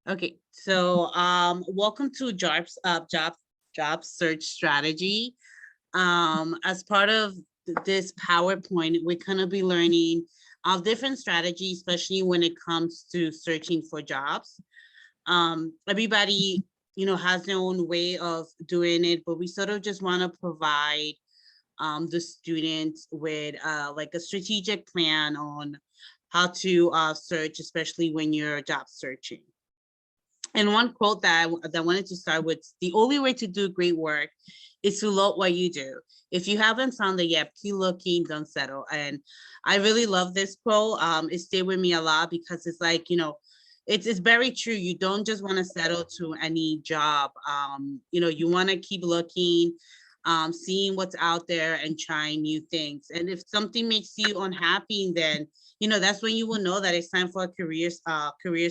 Okay, so welcome to job search strategy. As part of this PowerPoint, we're gonna be learning of different strategies, especially when it comes to searching for jobs. Everybody, has their own way of doing it, but we sort of just want to provide the students with like a strategic plan on how to search, especially when you're job searching. And one quote that I wanted to start with: the only way to do great work is to love what you do. If you haven't found it yet, keep looking, don't settle. And I really love this quote. It stayed with me a lot because it's like, it's very true. You don't just want to settle to any job. You want to keep looking, seeing what's out there and trying new things. And if something makes you unhappy, then that's when you will know that it's time for a career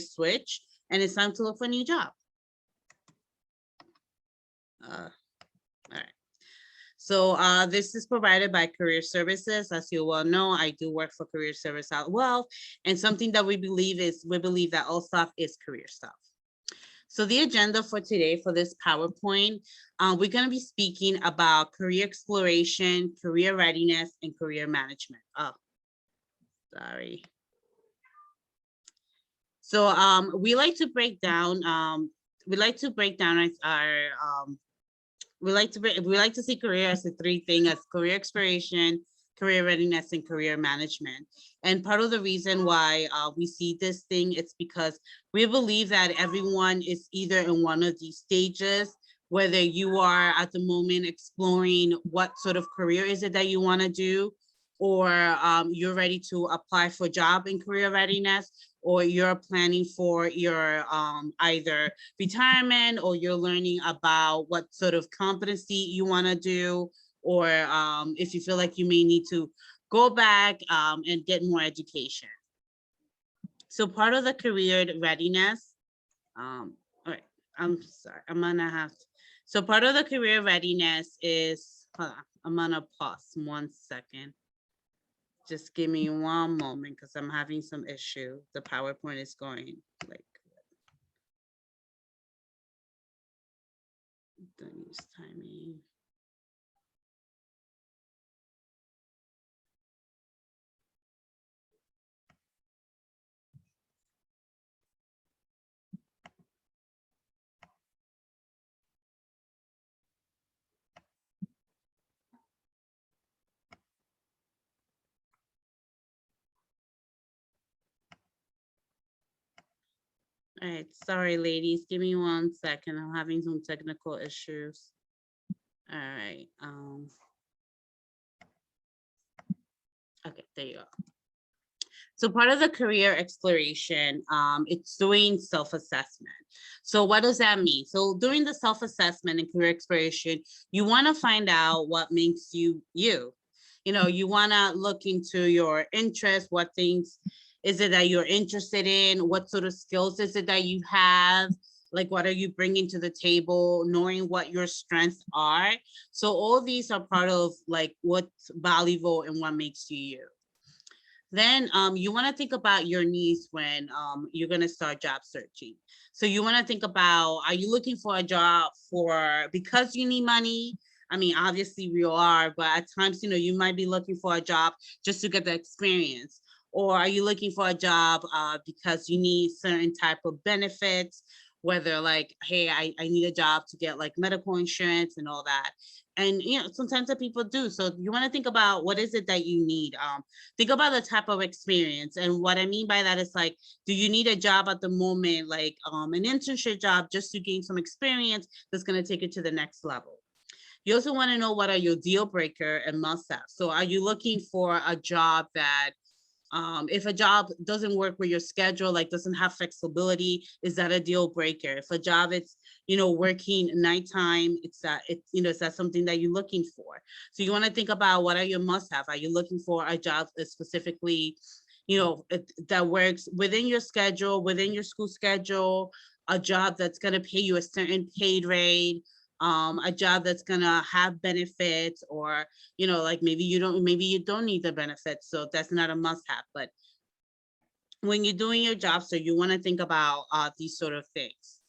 switch, and it's time to look for a new job. All right. So this is provided by Career Services. As you well know, I do work for Career Service out well, and something that we believe that all stuff is career stuff. So the agenda for today for this PowerPoint, we're going to be speaking about career exploration, career readiness, and career management. Oh, sorry. So we like to break down our we like to see career as the three things: as career exploration, career readiness, and career management. And part of the reason why we see this thing, it's because we believe that everyone is either in one of these stages, whether you are at the moment exploring what sort of career is it that you want to do, or you're ready to apply for a job in career readiness, or you're planning for your either retirement, or you're learning about what sort of competency you want to do, or if you feel like you may need to go back and get more education. So part of the career readiness, all right, I'm sorry, I'm gonna have to, so part of the career readiness is, hold on, I'm gonna pause 1 second. Just give me one moment because I'm having some issue. The PowerPoint is going like, don't use timing. All right, sorry, ladies. Give me 1 second. I'm having some technical issues. All right. Okay, there you go. So part of the career exploration, it's doing self-assessment. So what does that mean? So during the self-assessment and career exploration, you want to find out what makes you you. You want to look into your interests. What things is it that you're interested in? What sort of skills is it that you have? Like, what are you bringing to the table? Knowing what your strengths are. So all these are part of like what's valuable and what makes you you. Then you want to think about your needs when you're going to start job searching. So you want to think about, are you looking for a job for because you need money? I mean, obviously we all are, but at times, you might be looking for a job just to get the experience. Or are you looking for a job because you need certain type of benefits, whether like, hey, I need a job to get like medical insurance and all that. And sometimes the people do. So you want to think about what is it that you need. Think about the type of experience. And what I mean by that is like, do you need a job at the moment, like an internship job, just to gain some experience that's going to take it to the next level? You also want to know what are your deal breaker and must have. So are you looking for a job that if a job doesn't work with your schedule, like doesn't have flexibility, is that a deal breaker? If a job it's, working nighttime, is that something that you're looking for? So you want to think about what are your must have. Are you looking for a job that specifically, that works within your schedule, within your school schedule, a job that's going to pay you a certain paid rate, a job that's gonna have benefits, or like maybe you don't need the benefits, so that's not a must-have. But when you're doing your job, so you want to think about these sort of things,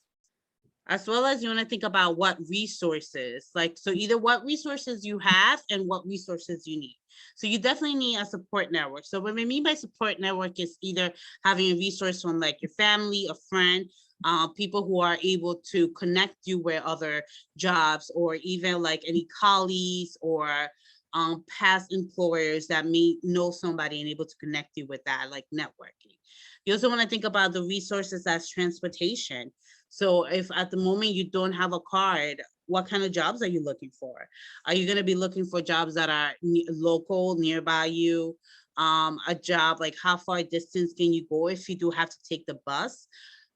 as well as you want to think about what resources, like, so either what resources you have and what resources you need. So you definitely need a support network. So what we mean by support network is either having a resource from like your family, a friend, people who are able to connect you with other jobs, or even like any colleagues or past employers that may know somebody and able to connect you with that, like networking. You also want to think about the resources as transportation. So if at the moment you don't have a card, what kind of jobs are you looking for? Are you going to be looking for jobs that are local, nearby you? A job, like how far distance can you go if you do have to take the bus?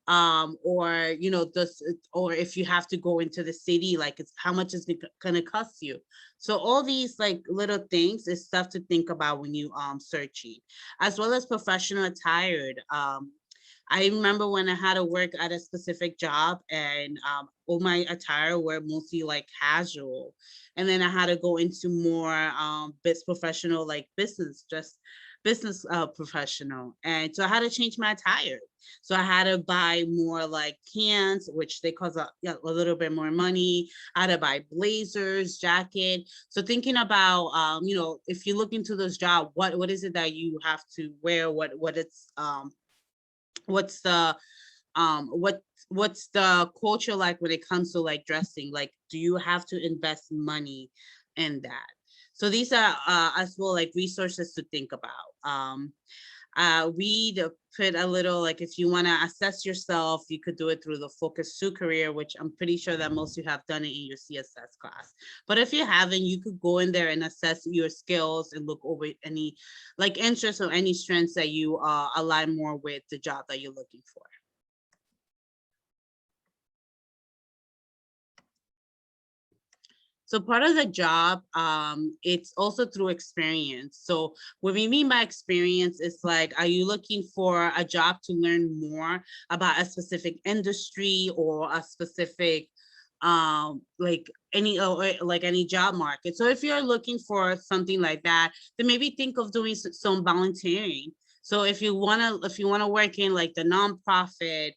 Or this, or if you have to go into the city, like it's how much is it gonna cost you? So all these like little things is stuff to think about when you searching, as well as professional attire. I remember when I had to work at a specific job, and all my attire were mostly like casual, and then I had to go into more professional, like business, just business professional, and so I had to change my attire. So I had to buy more like pants, which they cost a little bit more money. I had to buy blazers, jacket. So thinking about, if you look into those jobs, what is it that you have to wear? What's the what what's the culture like when it comes to like dressing? Like, do you have to invest money in that? So these are as well like resources to think about. We put a little, like, if you want to assess yourself, you could do it through the Focus 2 career, which I'm pretty sure that most of you have done it in your CSS class. But if you haven't, you could go in there and assess your skills and look over any like interests or any strengths that you align more with the job that you're looking for. So part of the job, it's also through experience. So what we mean by experience is like, are you looking for a job to learn more about a specific industry or a specific like any job market? So if you're looking for something like that, then maybe think of doing some volunteering. So if you wanna work in like the nonprofit,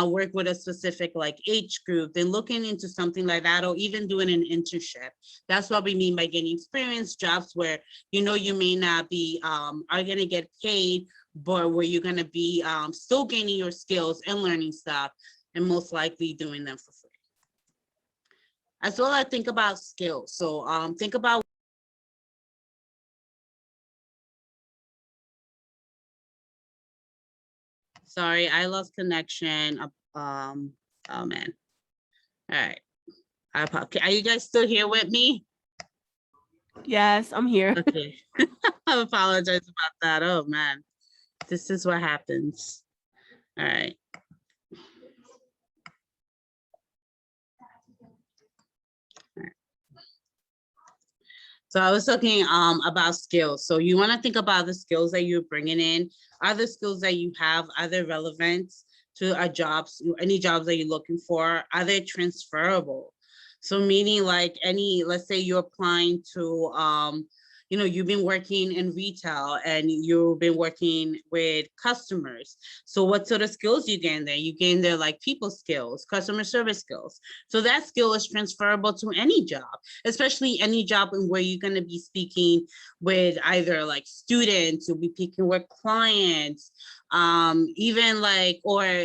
work with a specific like age group, then looking into something like that, or even doing an internship. That's what we mean by getting experience, jobs where you may not be are gonna get paid, but where you're gonna be still gaining your skills and learning stuff, and most likely doing them for free. As well, I think about skills. So think about. Sorry, I lost connection. Oh man. All right. Are you guys still here with me? Yes, I'm here. Okay. I apologize about that. Oh man. This is what happens. All right. So I was talking about skills. So you want to think about the skills that you're bringing in. Are the skills that you have, are they relevant to a jobs, any jobs that you're looking for? Are they transferable? So meaning like let's say you're applying to you've been working in retail and you've been working with customers. So what sort of skills you gain there? You gain there like people skills, customer service skills. So that skill is transferable to any job, especially any job in where you're going to be speaking with either like students, you'll be speaking with clients, even like, or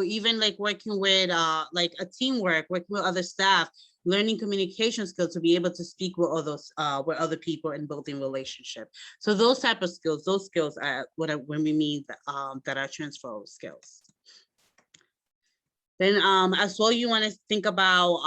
even like working with like a teamwork, working with other staff, learning communication skills to be able to speak with other people and building relationship. So those type of skills, those skills are when we mean that are transferable skills. Then as well, you want to think about,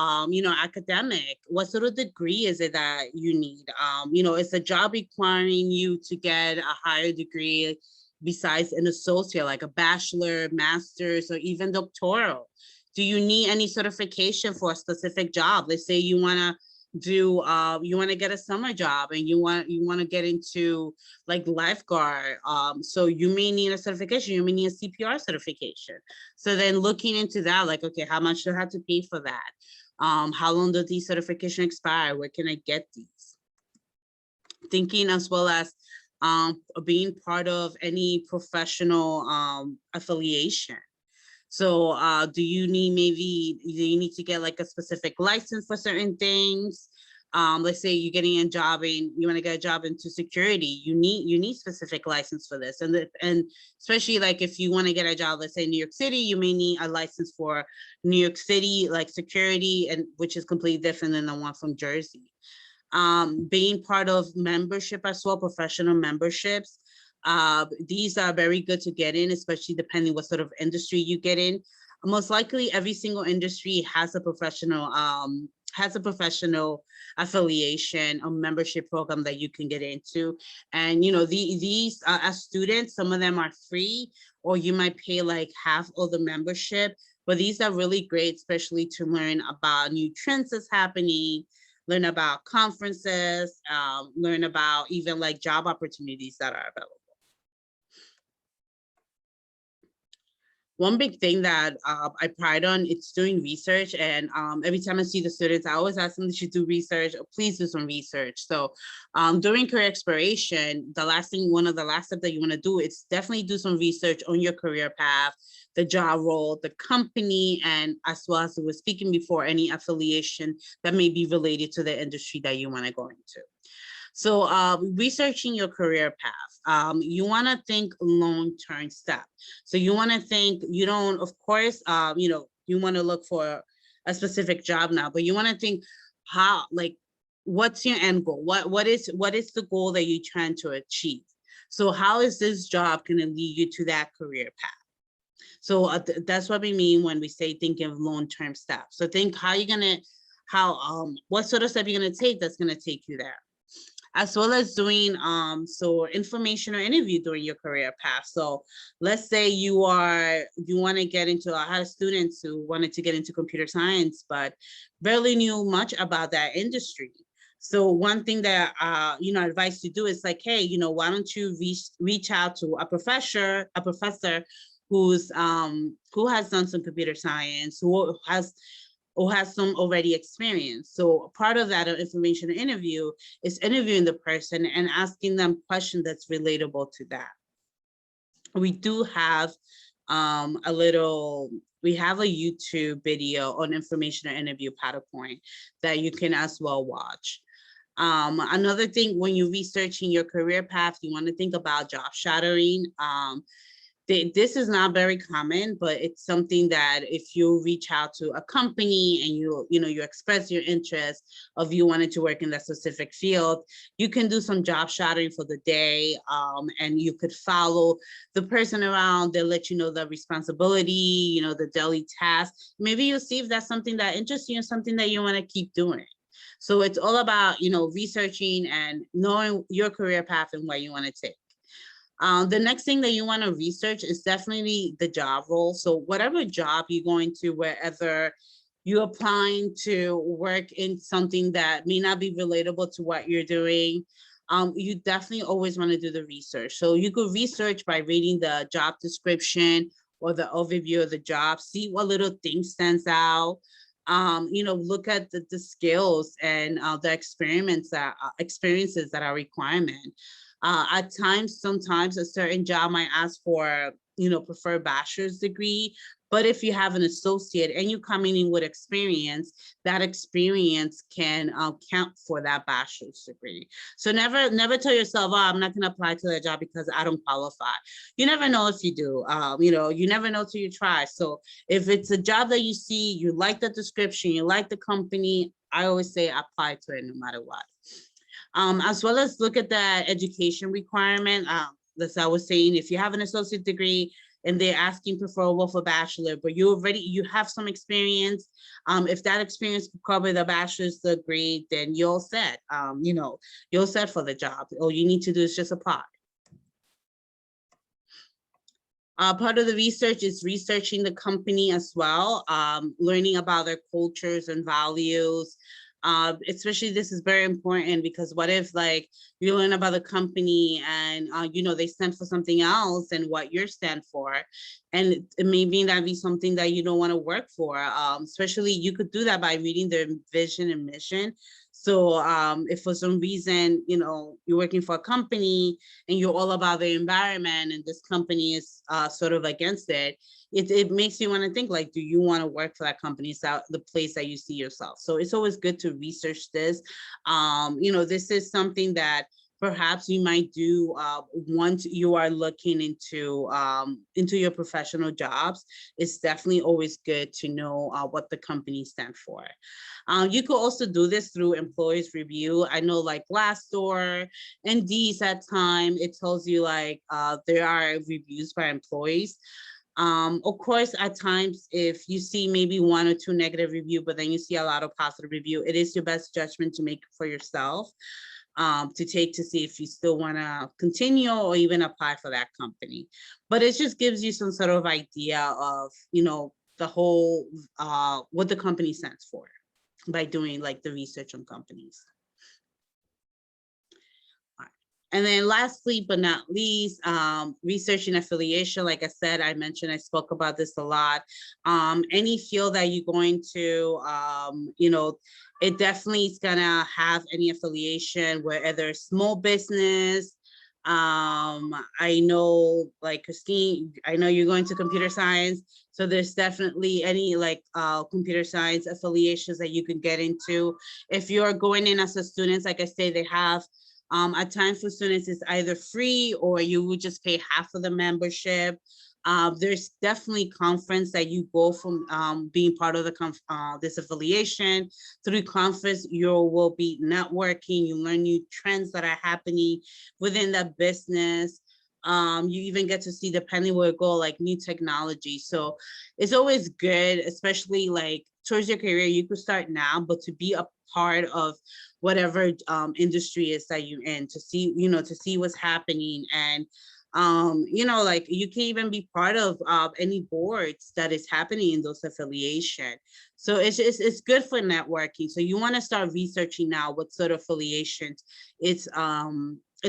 academic. What sort of degree is it that you need? Is the job requiring you to get a higher degree besides an associate, like a bachelor, master's, or even doctoral? Do you need any certification for a specific job? Let's say you want to you want to get a summer job and you want to get into like lifeguard, so you may need a certification, you may need a CPR certification. So then looking into that, like, okay, how much do I have to pay for that? How long does these certification expire? Where can I get these? Thinking as well as being part of any professional affiliation. So do you need to get like a specific license for certain things? Let's say you're getting a job and you want to get a job into security, you need specific license for this. And especially like if you want to get a job, let's say in New York City, you may need a license for New York City, like security, and which is completely different than the one from Jersey. Being part of membership as well, professional memberships. These are very good to get in, especially depending what sort of industry you get in. Most likely every single industry has a professional affiliation or membership program that you can get into. And these as students, some of them are free, or you might pay like half of the membership, but these are really great, especially to learn about new trends that's happening, learn about conferences, learn about even like job opportunities that are available. One big thing that I pride on, it's doing research. And every time I see the students, I always ask them they should do research, or please do some research. So during career exploration, one of the last steps that you want to do is definitely do some research on your career path, the job role, the company, and as well as we were speaking before, any affiliation that may be related to the industry that you want to go into. So researching your career path, you want to think long-term step. So you want to think, you don't, of course, you want to look for a specific job now, but you want to think how, like, what's your end goal? What is the goal that you're trying to achieve? So how is this job going to lead you to that career path? So that's what we mean when we say thinking of long-term steps. So think how you're going to, what sort of step you're going to take that's going to take you there, as well as doing information or interview during your career path. So let's say you want to get into, I had students who wanted to get into computer science, but barely knew much about that industry. So one thing that advice to do is like, hey, why don't you reach out to a professor who has done some computer science, who has some already experience. So part of that information interview is interviewing the person and asking them questions that's relatable to that. We do have we have a YouTube video on information interview PowerPoint that you can as well watch. Another thing, when you're researching your career path, you want to think about job shadowing. This is not very common, but it's something that if you reach out to a company and you express your interest of you wanting to work in that specific field, you can do some job shadowing for the day, and you could follow the person around. They'll let you know the responsibility, the daily tasks. Maybe you'll see if that's something that interests you and something that you want to keep doing. So it's all about, researching and knowing your career path and what you want to take. The next thing that you want to research is definitely the job role. So whatever job you're going to, wherever you're applying to work in something that may not be relatable to what you're doing, you definitely always want to do the research. So you could research by reading the job description or the overview of the job, see what little thing stands out. Look at the skills and the experiences that are requirement. At times, sometimes a certain job might ask for, preferred bachelor's degree, but if you have an associate and you're coming in with experience, that experience can count for that bachelor's degree. So never tell yourself, oh, I'm not going to apply to that job because I don't qualify. You never know if you do. You never know till you try. So if it's a job that you see, you like the description, you like the company, I always say apply to it no matter what. As well as look at the education requirement. As I was saying, if you have an associate degree and they're asking preferable for bachelor, but you have some experience, if that experience could cover the bachelor's degree, then you're set. You're set for the job. All you need to do is just apply. Part of the research is researching the company as well, learning about their cultures and values. Especially this is very important because what if like you learn about the company and they stand for something else and what you stand for, and it may not be something that you don't want to work for. Especially you could do that by reading their vision and mission. So if for some reason, you know, you're working for a company and you're all about the environment and this company is sort of against it, it makes you want to think like, do you want to work for that company? Is that the place that you see yourself? So it's always good to research this. You know, this is something that perhaps you might do once you are looking into your professional jobs. It's definitely always good to know what the company stands for. You could also do this through employees review. I know like Glassdoor, Indeed at time, it tells you like there are reviews by employees. Of course, at times, if you see maybe 1 or 2 negative review, but then you see a lot of positive review, it is your best judgment to make for yourself. To take to see if you still want to continue or even apply for that company. But it just gives you some sort of idea of, you know, the whole, what the company stands for by doing like the research on companies. And then lastly, but not least, research and affiliation. Like I said, I spoke about this a lot. Any field that you're going to, you know, it definitely is gonna have any affiliation, whether small business. I know like Christine, I know you're going to computer science. So there's definitely any like computer science affiliations that you can get into. If you're going in as a student, like I say, they have at times for students, it's either free or you would just pay half of the membership. There's definitely conference that you go from being part of the this affiliation. Through conference, you will be networking, you learn new trends that are happening within the business. You even get to see, depending where it go, like new technology. So it's always good, especially like towards your career, you could start now, but to be a part of whatever industry is that you're in, to see, you know, to see what's happening. And you know, like you can even be part of any boards that is happening in those affiliation. So it's good for networking. So you want to start researching now what sort of affiliations it's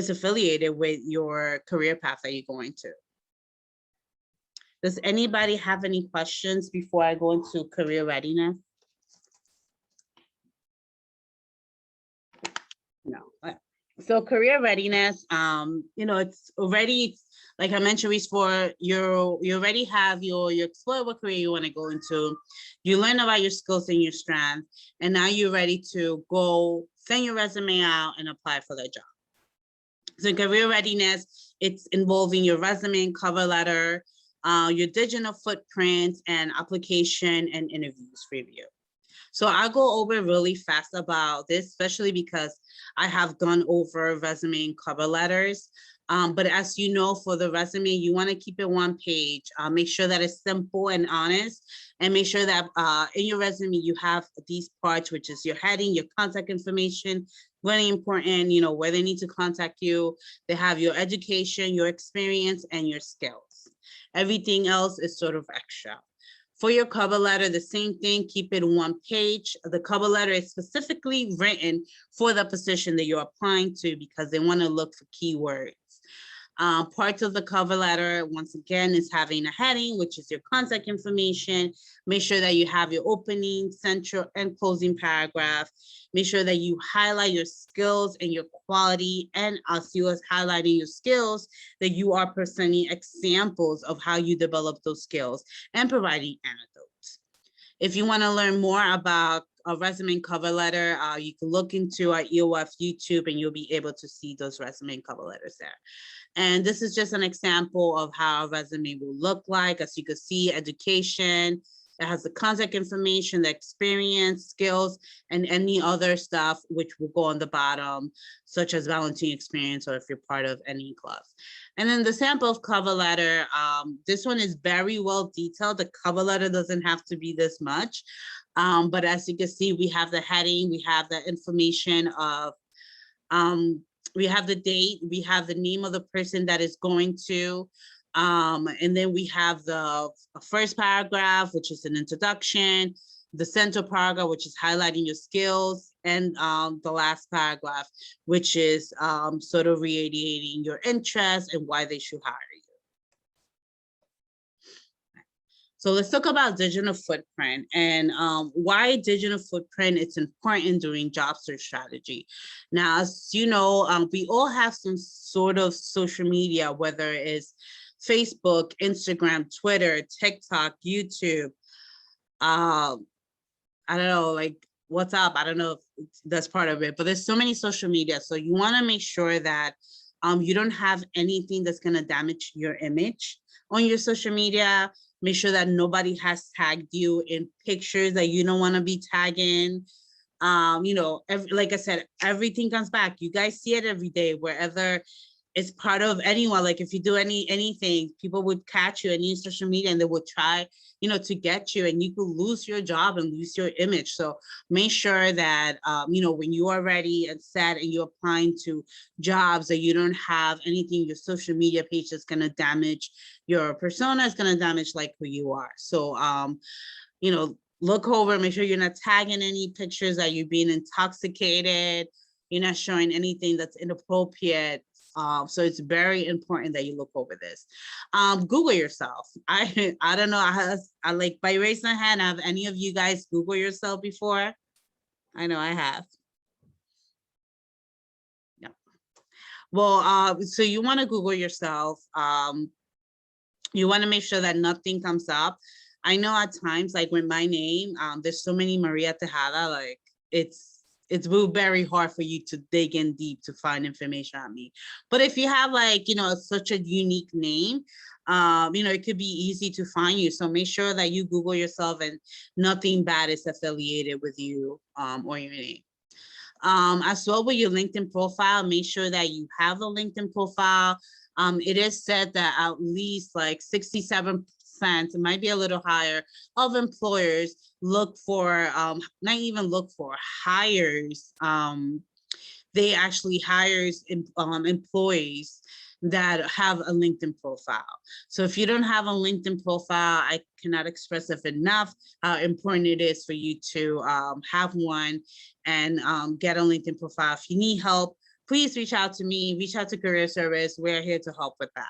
affiliated with your career path that you're going to. Does anybody have any questions before I go into career readiness? No. So career readiness, you know, it's already, like I mentioned before, you already have you explore what career you want to go into. You learn about your skills and your strengths, and now you're ready to go send your resume out and apply for the job. So career readiness, it's involving your resume and cover letter, your digital footprint, and application and interviews review. So I'll go over really fast about this, especially because I have gone over resume and cover letters. But as you know, for the resume, you want to keep it 1 page. Make sure that it's simple and honest, and make sure that in your resume, you have these parts, which is your heading, your contact information, really important, you know, where they need to contact you. They have your education, your experience, and your skills. Everything else is sort of extra. For your cover letter, the same thing, keep it 1 page. The cover letter is specifically written for the position that you're applying to because they want to look for keywords. Parts of the cover letter, once again, is having a heading, which is your contact information. Make sure that you have your opening, central, and closing paragraph. Make sure that you highlight your skills and your quality, and as you as highlighting your skills, that you are presenting examples of how you develop those skills and providing anecdotes. If you want to learn more about a resume and cover letter, you can look into our EOF YouTube and you'll be able to see those resume and cover letters there. And this is just an example of how a resume will look like. As you can see, education, it has the contact information, the experience, skills, and any other stuff which will go on the bottom, such as volunteer experience or if you're part of any club. And then the sample of cover letter, this one is very well detailed. The cover letter doesn't have to be this much. But as you can see, we have the heading, we have the information of, we have the date, we have the name of the person that is going to, and then we have the first paragraph, which is an introduction, the central paragraph, which is highlighting your skills, and the last paragraph, which is sort of reiterating your interest and why they should hire you. So let's talk about digital footprint and why digital footprint is important during job search strategy. Now, as you know, we all have some sort of social media, whether it's Facebook, Instagram, Twitter, TikTok, YouTube, I don't know, like WhatsApp. I don't know if that's part of it, but there's so many social media. So you want to make sure that you don't have anything that's going to damage your image on your social media. Make sure that nobody has tagged you in pictures that you don't want to be tagging. You know, like I said, everything comes back. You guys see it every day, wherever it's part of anyone. Like if you do anything, people would catch you and use social media and they would try, you know, to get you, and you could lose your job and lose your image. So make sure that, you know, when you are ready and set and you're applying to jobs, that you don't have anything, your social media page that's going to damage your persona, is going to damage like who you are. So, you know, look over, make sure you're not tagging any pictures that you're being intoxicated, you're not showing anything that's inappropriate. So it's very important that you look over this. Google yourself. I don't know. I like, by raising my hand, have any of you guys Google yourself before? I know I have. Yeah. Well, so you want to Google yourself. You want to make sure that nothing comes up. I know at times, like with my name, there's so many Maria Tejada, like it's very hard for you to dig in deep to find information on me. But if you have like, you know, such a unique name, you know, it could be easy to find you. So make sure that you Google yourself and nothing bad is affiliated with you or your name. As well with your LinkedIn profile, make sure that you have a LinkedIn profile. It is said that at least like 67%, it might be a little higher, of employers look for, not even look for, hires. They actually hires employees that have a LinkedIn profile. So if you don't have a LinkedIn profile, I cannot express it enough how important it is for you to have one and get a LinkedIn profile. If you need help, please reach out to me, reach out to Career Service. We're here to help with that.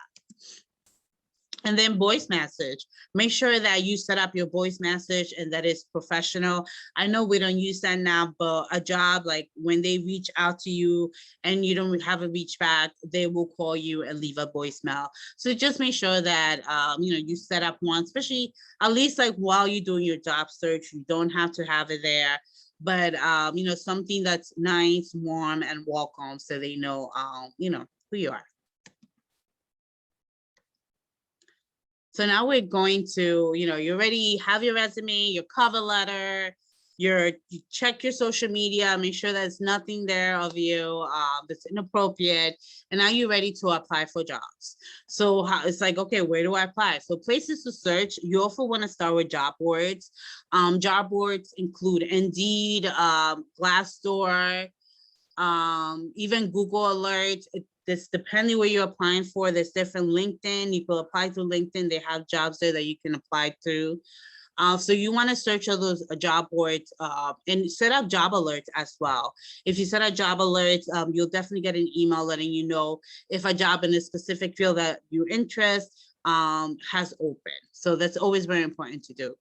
And then voice message. Make sure that you set up your voice message and that it's professional. I know we don't use that now, but a job, like when they reach out to you and you don't have a reach back, they will call you and leave a voicemail. So just make sure that, you know, you set up one, especially at least like while you're doing your job search. You don't have to have it there, but, you know, something that's nice, warm, and welcome, so they know, you know, who you are. So now we're going to, you know, you already have your resume, your cover letter, you check your social media, make sure there's nothing there of you that's inappropriate, and now you're ready to apply for jobs. So it's like, okay, where do I apply? So places to search, you also want to start with job boards. Job boards include Indeed, Glassdoor, even Google Alerts. This depending where you're applying for, there's different. LinkedIn, you can apply to LinkedIn. They have jobs there that you can apply to. So you want to search all those job boards and set up job alerts as well. If you set up job alerts, you'll definitely get an email letting you know if a job in a specific field that you're interested has opened. So that's always very important to do.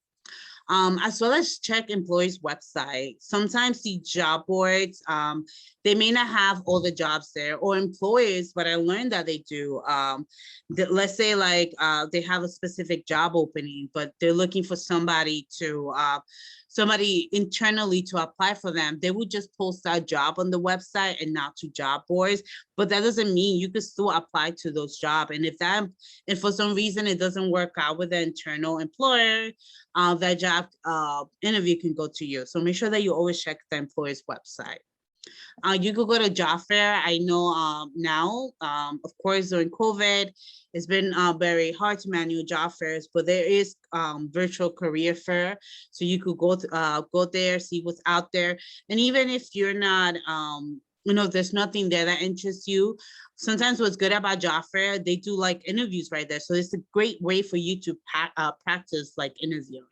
As well as check employees' website. Sometimes the job boards, they may not have all the jobs there, or employers, but I learned that they do. Let's say like they have a specific job opening, but they're looking for somebody to, somebody internally to apply for them. They would just post that job on the website and not to job boards. But that doesn't mean you could still apply to those jobs. And if for some reason it doesn't work out with the internal employer, that job interview can go to you. So make sure that you always check the employer's website. You could go to job fair. I know now, of course, during COVID, it's been very hard to manage job fairs, but there is virtual career fair. So you could go there, see what's out there. And even if you're not, you know, there's nothing there that interests you, sometimes what's good about job fair, they do like interviews right there. So it's a great way for you to practice like interviewing.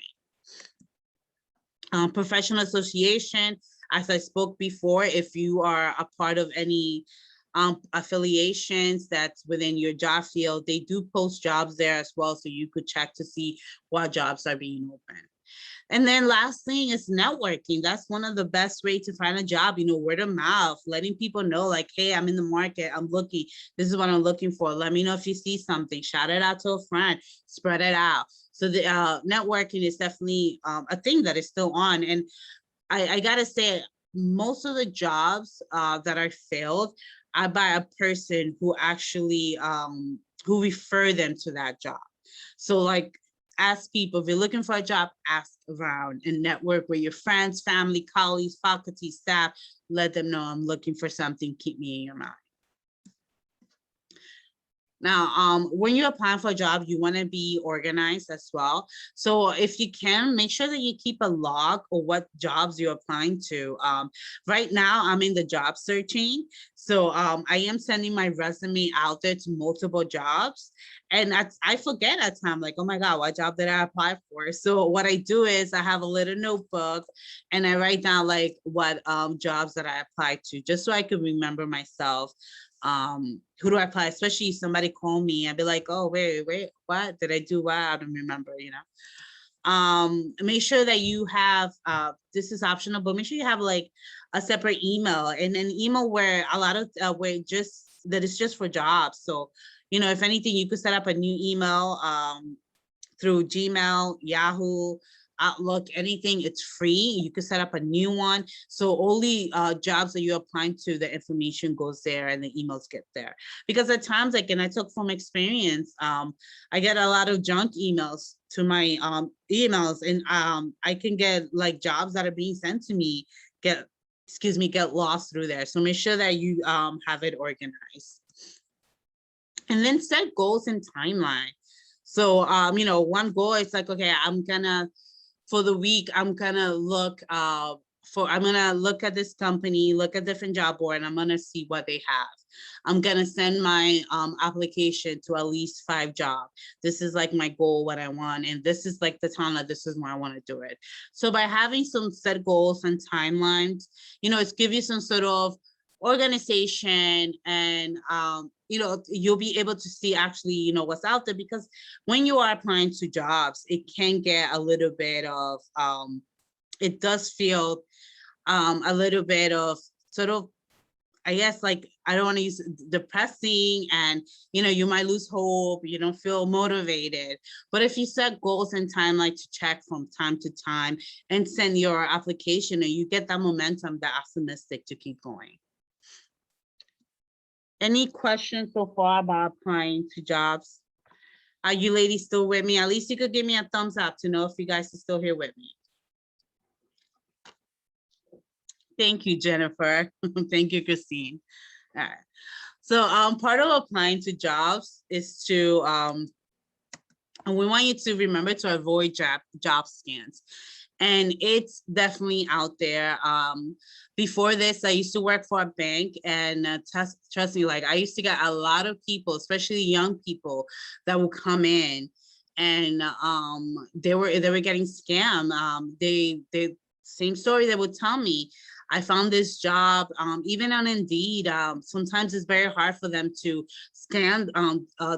Professional association, as I spoke before, if you are a part of any affiliations that's within your job field. They do post jobs there as well, so you could check to see what jobs are being open. And then last thing is networking. That's one of the best way to find a job, word of mouth, letting people know like, hey, I'm in the market, I'm looking, this is what I'm looking for. Let me know if you see something, shout it out to a friend, spread it out. So the networking is definitely a thing that is still on. And I gotta say, most of the jobs that are filled are by a person who actually who refer them to that job. So like, ask people, if you're looking for a job, ask around and network with your friends, family, colleagues, faculty, staff. Let them know I'm looking for something. Keep me in your mind. Now, when you're applying for a job, you want to be organized as well. So if you can, make sure that you keep a log of what jobs you're applying to. Right now, I'm in the job searching. So I am sending my resume out there to multiple jobs. And I forget at times, like, oh my God, what job did I apply for? So what I do is I have a little notebook and I write down like what jobs that I applied to, just so I can remember myself. Who do I apply? Especially if somebody call me, I'd be like, oh, wait, what did I do? What? I don't remember, make sure that you have, this is optional, but make sure you have like a separate email, and an email where a lot of, where that is just for jobs. So, if anything, you could set up a new email, through Gmail, Yahoo, Outlook, anything, it's free. You can set up a new one. So only jobs that you're applying to, the information goes there and the emails get there. Because at times, like, and I took from experience, I get a lot of junk emails to my emails, and I can get like jobs that are being sent to me get lost through there. So make sure that you have it organized. And then set goals and timeline. So, one goal is like, okay, for the week, I'm gonna look at this company, look at different job board, and I'm gonna see what they have. I'm gonna send my application to at least 5 jobs. This is like my goal, what I want, and this is like the time that this is where I want to do it. So by having some set goals and timelines, it's give you some sort of organization, and you'll be able to see actually what's out there, because when you are applying to jobs, it can get a little bit of it does feel a little bit of sort of, I guess, like, I don't want to use depressing, and you might lose hope, you don't feel motivated. But if you set goals and timeline to check from time to time and send your application, and you get that momentum, that optimistic to keep going. Any questions so far about applying to jobs? Are you ladies still with me? At least you could give me a thumbs up to know if you guys are still here with me. Thank you, Jennifer. Thank you, Christine. All right. So part of applying to jobs is to, and we want you to remember to avoid job scans. And it's definitely out there. Before this, I used to work for a bank, and trust me, like, I used to get a lot of people, especially young people, that would come in, and they were getting scammed. They same story they would tell me. I found this job, even on Indeed. Sometimes it's very hard for them to scan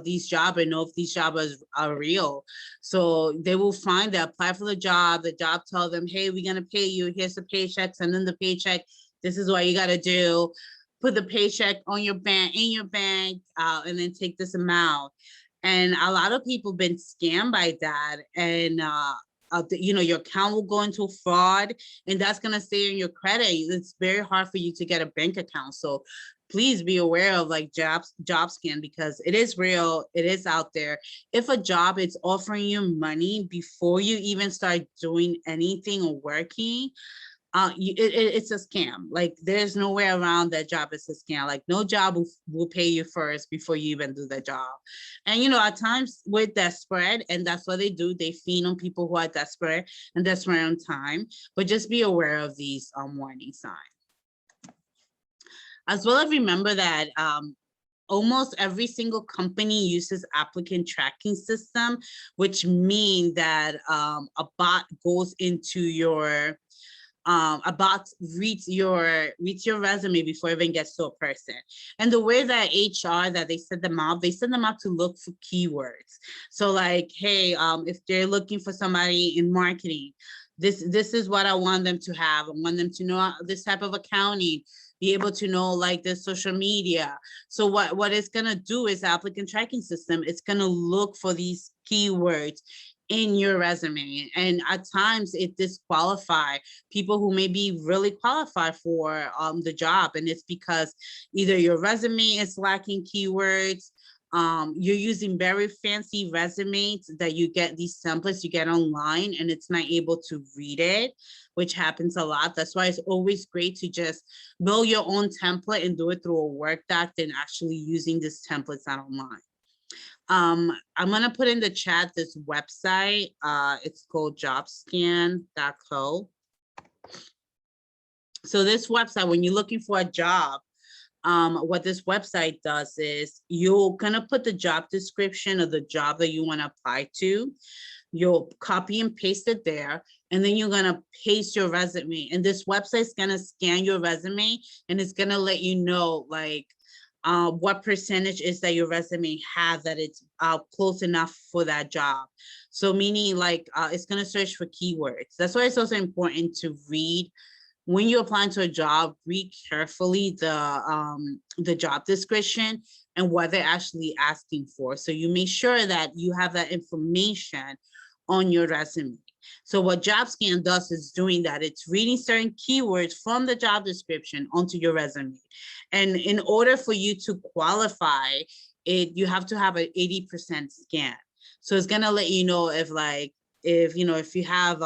these jobs and know if these jobs are real. So they will they apply for the job tell them, hey, we're gonna pay you, here's the paycheck, send them the paycheck, this is what you gotta do, put the paycheck in your bank, and then take this amount. And a lot of people been scammed by that, and your account will go into fraud, and that's going to stay in your credit. It's very hard for you to get a bank account. So please be aware of like job scan, because it is real. It is out there. If a job is offering you money before you even start doing anything or working, it's a scam. Like, there's no way around that job is a scam. Like, no job will pay you first before you even do the job. And at times we're desperate, and that's what they do. They feed on people who are desperate and desperate on time. But just be aware of these warning signs. As well as remember that almost every single company uses applicant tracking system, which means that a bot goes into your about reads your resume before it even gets to a person. And the way that HR that they send them out to look for keywords. So like, hey, if they're looking for somebody in marketing, this is what I want them to have. I want them to know this type of accounting, be able to know like the social media. So what it's gonna do is the applicant tracking system, it's gonna look for these keywords in your resume. And at times it disqualify people who may be really qualified for the job. And it's because either your resume is lacking keywords, you're using very fancy resumes that you get, these templates you get online, and it's not able to read it, which happens a lot. That's why it's always great to just build your own template and do it through a Word doc than actually using these templates out online. I'm gonna put in the chat this website. It's called jobscan.co. So this website, when you're looking for a job, what this website does is you're gonna put the job description of the job that you want to apply to. You'll copy and paste it there, and then you're gonna paste your resume. And this website's gonna scan your resume, and it's gonna let you know like what percentage is that your resume has that it's close enough for that job. So meaning like it's gonna search for keywords. That's why it's also important to read. When you're applying to a job, read carefully the job description and what they're actually asking for. So you make sure that you have that information on your resume. So what JobScan does is doing that. It's reading certain keywords from the job description onto your resume. And in order for you to qualify it, you have to have an 80% scan. So it's gonna let you know if you have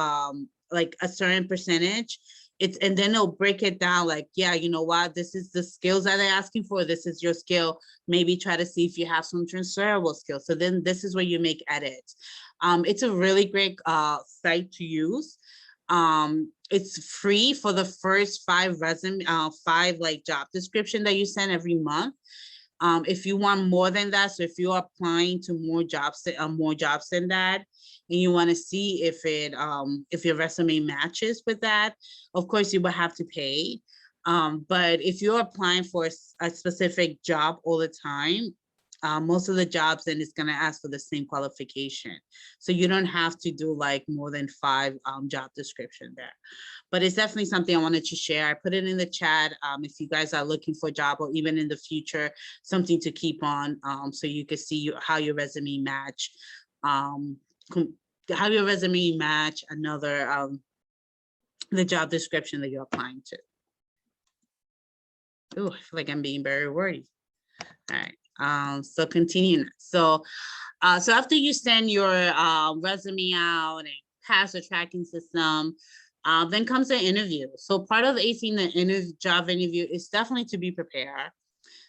like a certain percentage, and then it'll break it down like, yeah, you know what, this is the skills that they're asking for, this is your skill, maybe try to see if you have some transferable skills. So then this is where you make edits. It's a really great site to use. It's free for the first 5 like job description that you send every month. If you want more than that, so if you're applying to more jobs than that, and you want to see if your resume matches with that, of course you will have to pay. But if you're applying for a specific job all the time, most of the jobs then it's going to ask for the same qualification. So you don't have to do like more than 5 job description there. But it's definitely something I wanted to share. I put it in the chat if you guys are looking for a job, or even in the future, something to keep on so you can see how your resume match, another the job description that you're applying to. Oh, I feel like I'm being very wordy. All right. So continuing. So after you send your resume out and pass the tracking system, then comes the interview. So part of acing the job interview is definitely to be prepared.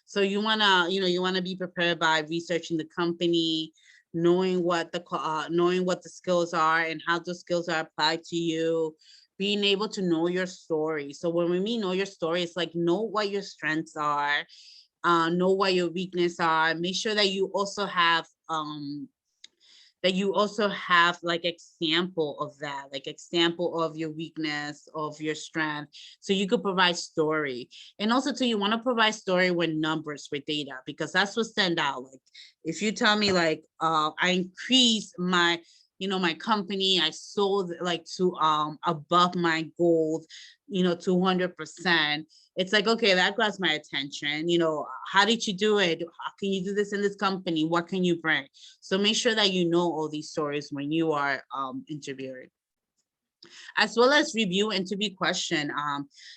So you wanna be prepared by researching the company, knowing what the skills are and how the skills are applied to you, being able to know your story. So when we mean know your story, it's like know what your strengths are, know what your weaknesses are. Make sure that you also have like example of that, like example of your weakness, of your strength, so you could provide story. And also too, you want to provide story with numbers, with data, because that's what stand out. Like if you tell me like I increased my my company, I sold like to above my goal, 200%. It's like, okay, that grabs my attention. How did you do it? How can you do this in this company? What can you bring? So make sure that you know all these stories when you are interviewing. As well as review interview question.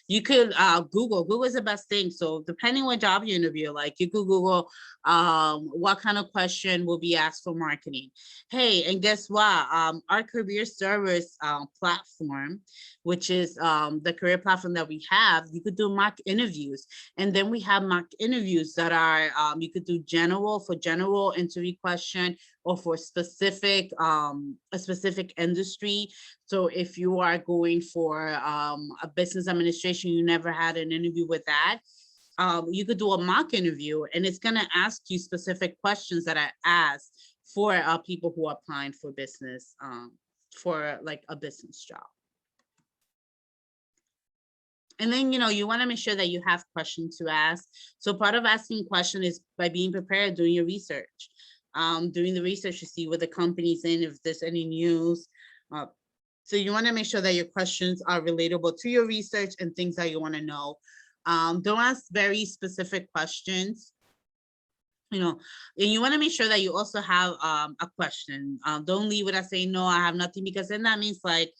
You could Google is the best thing. So depending what job you interview, like you could Google what kind of question will be asked for marketing. Hey, and guess what? Our career service platform, which is the career platform that we have, you could do mock interviews. And then we have mock interviews that are, you could do general interview question, or for a specific industry. So if you are going for a business administration, you never had an interview with that, you could do a mock interview, and it's going to ask you specific questions that are asked for people who are applying for business, for like a business job. And then, you want to make sure that you have questions to ask. So part of asking question is by being prepared, doing your research. Doing the research to see what the company's in, if there's any news. So you want to make sure that your questions are relatable to your research and things that you want to know. Don't ask very specific questions. And you want to make sure that you also have a question. Don't leave without saying, no, I have nothing, because then that means like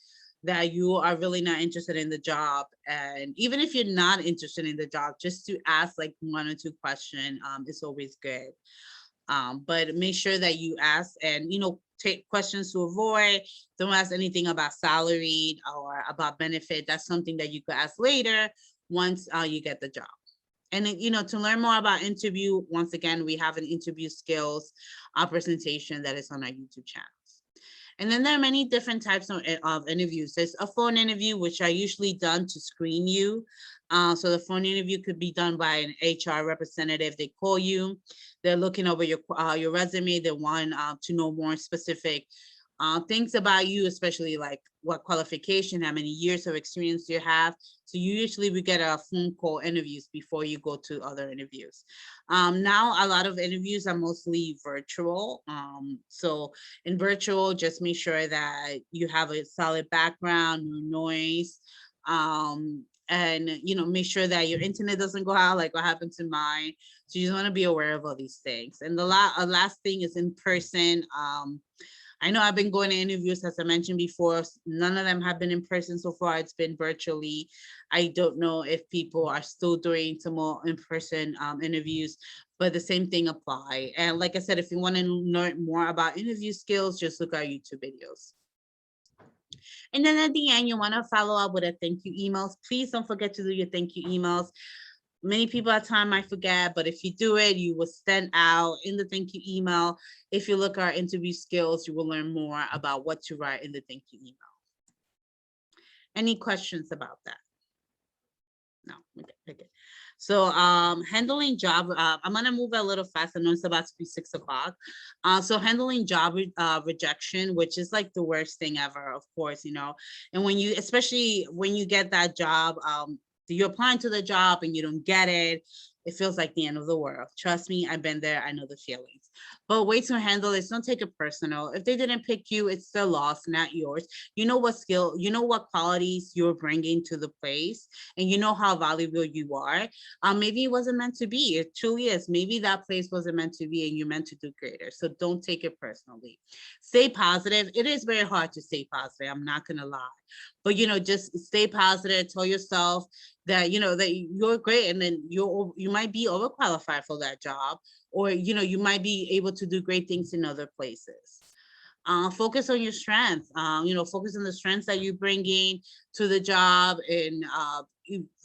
that you are really not interested in the job. And even if you're not interested in the job, just to ask like 1 or 2 questions is always good. But make sure that you ask and, take questions to avoid. Don't ask anything about salary or about benefit. That's something that you could ask later once you get the job. And then, to learn more about interview, once again, we have an interview skills presentation that is on our YouTube channels. And then there are many different types of interviews. There's a phone interview, which are usually done to screen you. So the phone interview could be done by an HR representative. They call you, they're looking over your resume. They want to know more specific things about you, especially like what qualification, how many years of experience you have. So usually we get a phone call interviews before you go to other interviews. Now a lot of interviews are mostly virtual. So in virtual, just make sure that you have a solid background, no noise, and make sure that your internet doesn't go out like what happened to mine. So you just want to be aware of all these things. And the last thing is in person. I know I've been going to interviews, as I mentioned before. None of them have been in person so far. It's been virtually. I don't know if people are still doing some more in-person interviews, but the same thing apply. And like I said, if you want to learn more about interview skills, just look at YouTube videos. And then at the end, you want to follow up with a thank you emails. Please don't forget to do your thank you emails. Many people at time might forget, but if you do it, you will stand out in the thank you email. If you look at our interview skills, you will learn more about what to write in the thank you email. Any questions about that? No, okay. So handling job, I'm gonna move a little fast. I know it's about to be 6 o'clock. So handling job rejection, which is like the worst thing ever, of course, and especially when you get that job, you're applying to the job and you don't get it, it feels like the end of the world. Trust me, I've been there. I know the feelings. But way to handle it, don't take it personal. If they didn't pick you, it's their loss, not yours. You know what skill, you know what qualities you're bringing to the place, and you know how valuable you are. Maybe it wasn't meant to be. It truly is. Maybe that place wasn't meant to be and you're meant to do greater. So don't take it personally. Stay positive. It is very hard to stay positive. I'm not going to lie. But, just stay positive. Tell yourself that, that you're great, and then you might be overqualified for that job, or, you might be able to do great things in other places. Focus on your strengths, focus on the strengths that you bring in to the job, and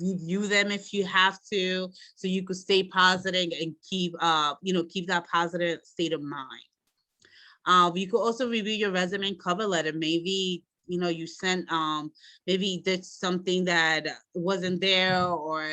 review them if you have to, so you could stay positive and keep that positive state of mind. You could also review your resume and cover letter. Maybe you sent maybe did something that wasn't there, or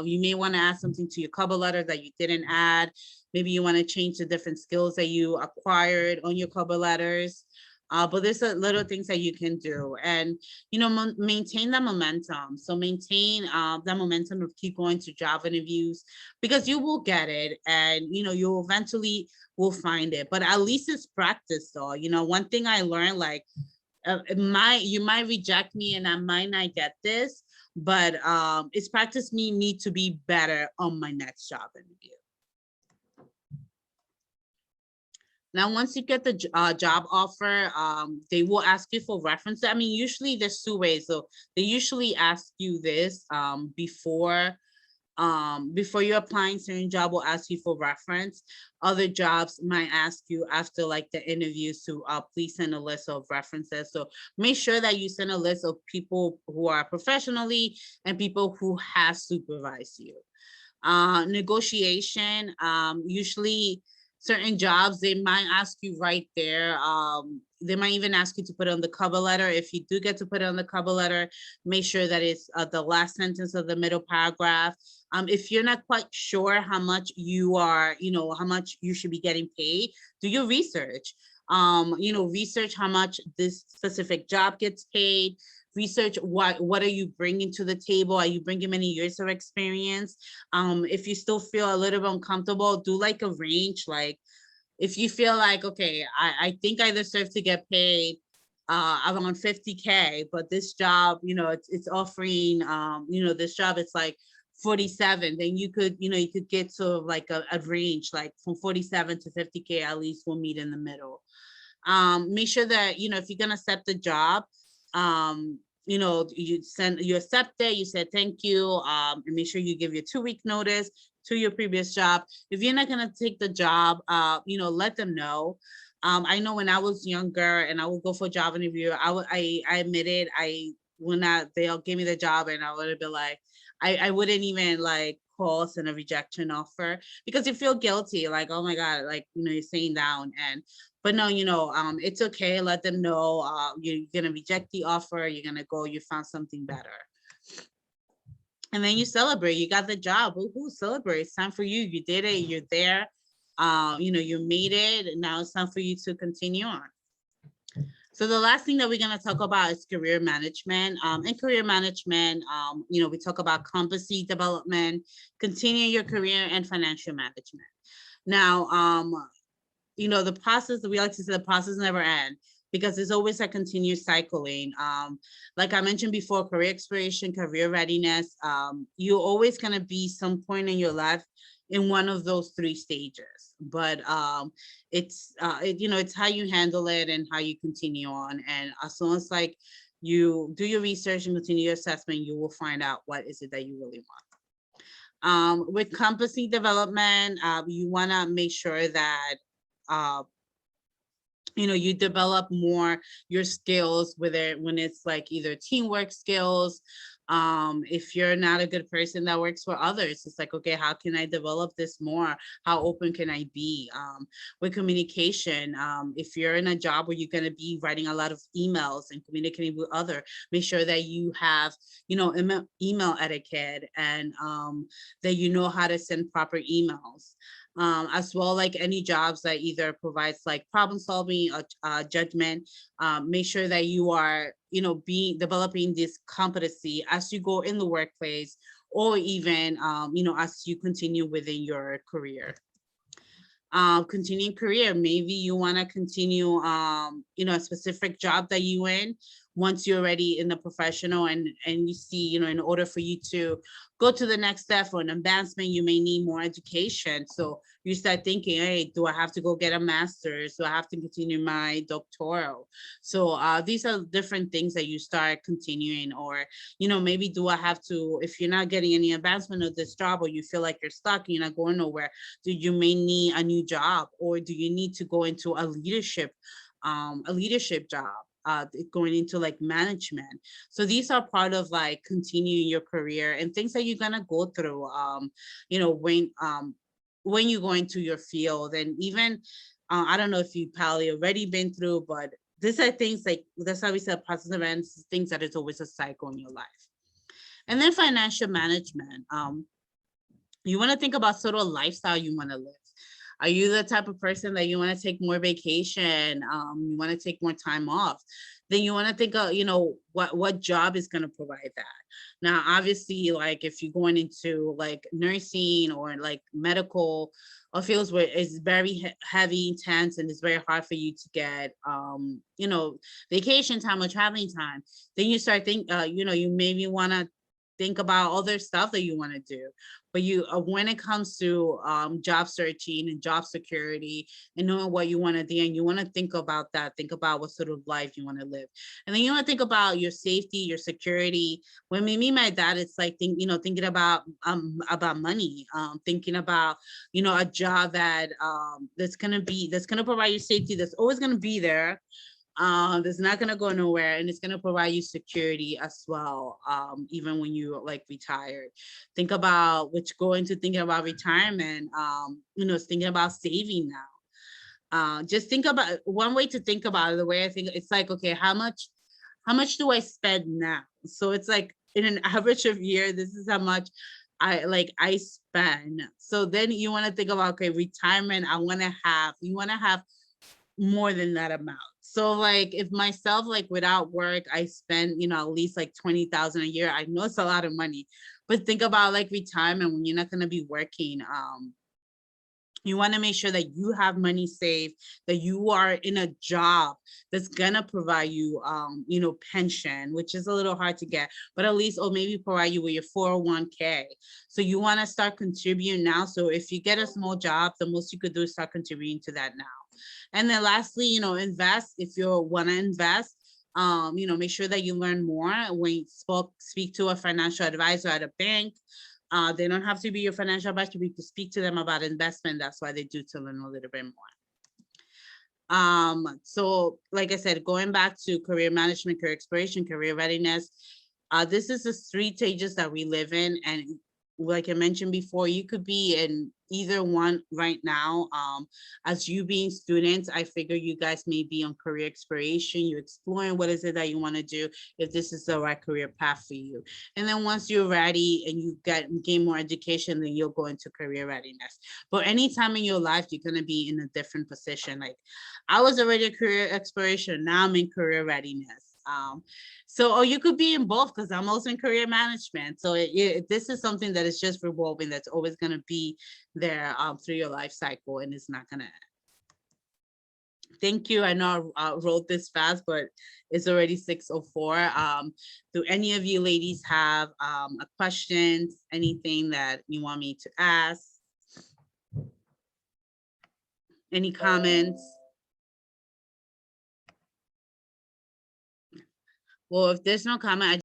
you may want to add something to your cover letter that you didn't add. Maybe you want to change the different skills that you acquired on your cover letters. But there's little things that you can do, and maintain that momentum. So maintain that momentum of keep going to job interviews, because you will get it, and you eventually will find it. But at least it's practice, though. One thing I learned, like, you might reject me and I might not get this, but it's practice me to be better on my next job interview. Now, once you get the job offer, they will ask you for references. I mean, usually there's 2 ways. So they usually ask you this before you're applying. Certain job will ask you for reference. Other jobs might ask you after like the interviews to please send a list of references. So make sure that you send a list of people who are professionally and people who have supervised you. Negotiation, usually certain jobs, they might ask you right there. They might even ask you to put on the cover letter. If you do get to put it on the cover letter, make sure that it's the last sentence of the middle paragraph. If you're not quite sure how much how much you should be getting paid, do your research. Research how much this specific job gets paid. research what are you bringing to the table? Are you bringing many years of experience? If you still feel a little bit uncomfortable, do like a range. Like if you feel like, okay, I think I deserve to get paid around 50K, but this job, it's offering, this job, it's like 47, then you could, you could get sort of like a range, like from 47 to 50K, at least we'll meet in the middle. Make sure that, if you're gonna accept the job, you accept it, you said thank you, and make sure you give your 2-week notice to your previous job. If you're not gonna take the job, let them know. I know when I was younger and I would go for a job interview, I admitted they'll give me the job and I would have been like, I wouldn't even like call send a rejection offer because you feel guilty, like, oh my God, like, you're saying down. But no, it's okay. Let them know you're gonna reject the offer. You're gonna go. You found something better, and then you celebrate. You got the job. Who celebrates? Time for you. You did it. You're there. You made it. And now it's time for you to continue on. So the last thing that we're going to talk about is career management. In career management, we talk about competency development, continue your career, and financial management. Now, the process, we like to say the process never ends because it's always a continuous cycling. Like I mentioned before, career exploration, career readiness, you're always going to be some point in your life in one of those 3 stages, but it's how you handle it and how you continue on. And as soon as like you do your research and continue your assessment, you will find out what is it that you really want. With competency development, you want to make sure that you develop more your skills with it when it's like either teamwork skills. If you're not a good person that works for others, it's like, okay, how can I develop this more? How open can I be? With communication, if you're in a job where you're going to be writing a lot of emails and communicating with others, make sure that you have, email etiquette and that you know how to send proper emails. As well, like any jobs that either provides like problem solving or judgment, make sure that you are, developing this competency as you go in the workplace or even, as you continue within your career. Continuing career, maybe you want to continue, a specific job that you in once you're already in the professional and you see, in order for you to go to the next step for an advancement, you may need more education. So you start thinking, hey, do I have to go get a master's? Do I have to continue my doctoral? So these are different things that you start continuing, or, maybe do I have to, if you're not getting any advancement of this job, or you feel like you're stuck, you're not going nowhere, you may need a new job, or do you need to go into a leadership job? Going into like management. So these are part of like continuing your career and things that you're gonna go through, when you go into your field. And even, I don't know if you probably already been through, but these are things like, that's how we said process events, things that is always a cycle in your life. And then financial management. You want to think about sort of lifestyle you want to live. Are you the type of person that you want to take more vacation? You want to take more time off? Then you want to think of, what job is going to provide that. Now, obviously, like if you're going into like nursing or like medical or fields where it's very heavy, intense, and it's very hard for you to get, vacation time or traveling time, then you start you maybe want to think about other stuff that you want to do. But when it comes to job searching and job security and knowing what you want to do, and you want to think about that, think about what sort of life you want to live. And then you want to think about your safety, your security. When we mean by that, it's like, thinking about money, thinking about, a job that that's going to provide you safety, that's always going to be there. That's not going to go nowhere, and it's going to provide you security as well, even when you like retired. Think about thinking about retirement, thinking about saving now. Just think about one way to think about it. The way I think, it's like, okay, how much do I spend now? So it's like in an average of year, this is how much I spend. So then you want to think about, okay, retirement, you want to have more than that amount. So like if myself, like without work, I spend, at least like 20,000 a year. I know it's a lot of money, but think about like retirement when you're not gonna be working. You want to make sure that you have money saved, that you are in a job that's gonna provide you, pension, which is a little hard to get, but at least, or maybe provide you with your 401k. So you want to start contributing now. So if you get a small job, the most you could do is start contributing to that now. And then lastly, invest if you want to invest. Make sure that you learn more when you speak to a financial advisor at a bank. They don't have to be your financial advisor. We could speak to them about investment. That's why they do, to learn a little bit more. So like I said, going back to career management, career exploration, career readiness, this is the 3 stages that we live in. And like I mentioned before, you could be in either one right now. As you being students, I figure you guys may be on career exploration. You're exploring what is it that you want to do, if this is the right career path for you. And then once you're ready and you gain more education, then you'll go into career readiness. But anytime in your life, you're going to be in a different position. Like I was already a career exploration, now I'm in career readiness. Or you could be in both, because I'm also in career management. So this is something that is just revolving, that's always going to be there through your life cycle, and it's not going to end. Thank you. I know I wrote this fast, but it's already 6:04. Do any of you ladies have a questions, anything that you want me to ask? Any comments? Well, if there's no comment,